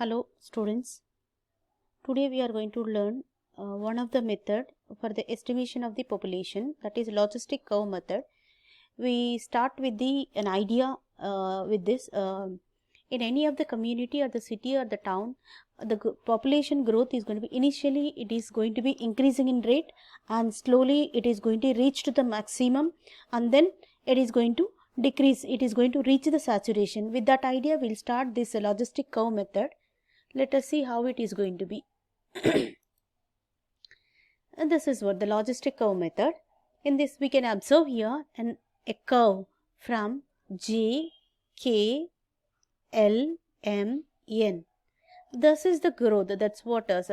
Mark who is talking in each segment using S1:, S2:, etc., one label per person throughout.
S1: Hello students, today we are going to learn one of the method for the estimation of the population, that is logistic curve method. We start with an idea with this. In any of the community or the city or the town, the population growth is going to be initially it is going to be increasing in rate, and slowly it is going to reach to the maximum, and then it is going to decrease, it is going to reach the saturation. With that idea, we will start this logistic curve method. Let us see how it is going to be. And this is what the logistic curve method. In this we can observe here a curve from J, K, L, M, N. This is the growth, that's what is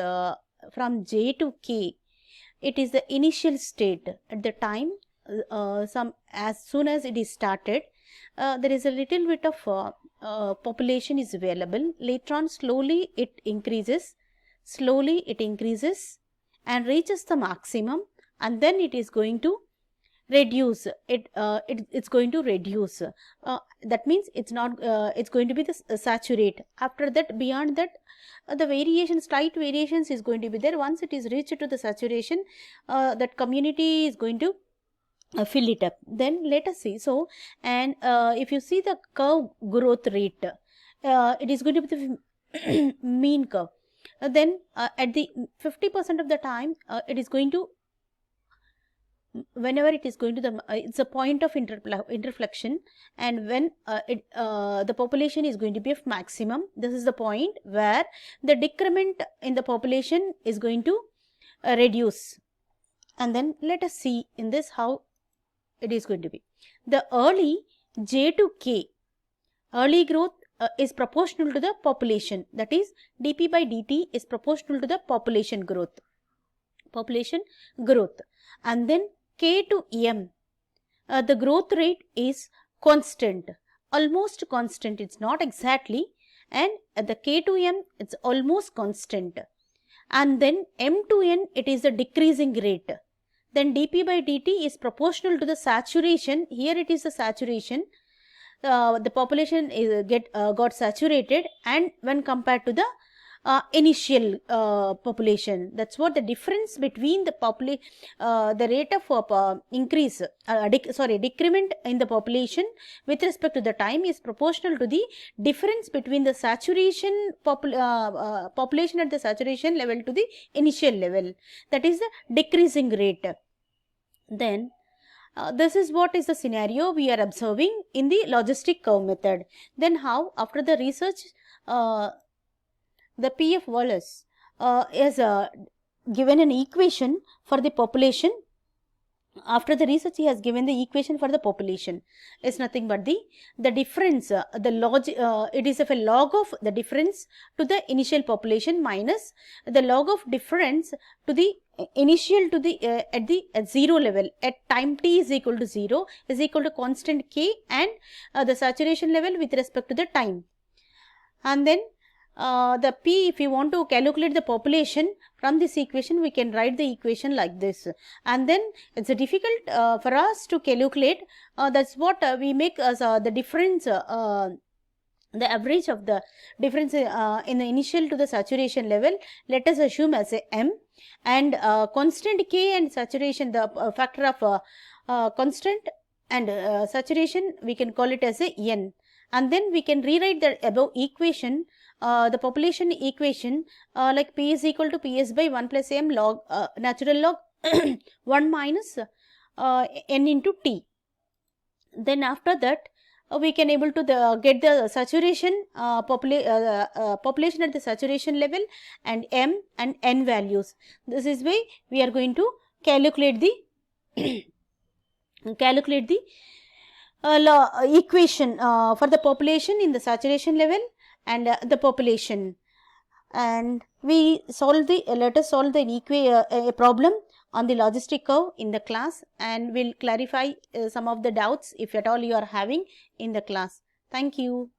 S1: from J to K. It is the initial state at the time, as soon as it is started, there is a little bit of population is available. Later on, slowly it increases and reaches the maximum, and then it is going to reduce. It's going to reduce. That means it's not. It's going to be the saturate. After that, beyond that, the variation, slight variations is going to be there. Once it is reached to the saturation, that community is going to fill it up. Then let us see. So, and if you see the curve growth rate, it is going to be the mean curve. Then at the 50% of the time, it is going to, whenever it is going to the, it's a point of interflection, and when the population is going to be of maximum, this is the point where the decrement in the population is going to reduce. And then let us see in this how it is going to be. The early J to K, early growth is proportional to the population, that is dP by dt is proportional to the population growth. And then K to M, the growth rate is constant, almost constant, it's not exactly, and at the K to M it's almost constant. And then M to N, it is a decreasing rate. Then dP by dt is proportional to the saturation. Here it is the saturation. The population is got saturated, and when compared to the initial population, that's what the difference between the rate of increase, decrement in the population with respect to the time is proportional to the difference between the saturation population at the saturation level to the initial level, that is the decreasing rate. Then this is what is the scenario we are observing in the logistic curve method. Then how, after the research, the P.F. Wallace has given an equation for the population. After the research, he has given the equation for the population. It's nothing but the difference, it is of a log of the difference to the initial population minus the log of difference to the initial to the at zero level, at time t is equal to 0 is equal to constant K, and the saturation level with respect to the time. And then the P, if you want to calculate the population from this equation, we can write the equation like this. And then it's difficult for us to calculate, that's what we make as the difference, the average of the difference in the initial to the saturation level, let us assume as a M, and constant K and saturation, the factor of constant and saturation, we can call it as a N. And then we can rewrite the above equation, the population equation, like P is equal to Ps by 1 plus M log natural log 1 minus N into T. Then after that, we can able to get the saturation population at the saturation level and M and N values. This is why we are going to calculate the equation for the population in the saturation level and the population. And we solve let us solve a problem on the logistic curve in the class, and we'll clarify some of the doubts if at all you are having in the class. Thank you.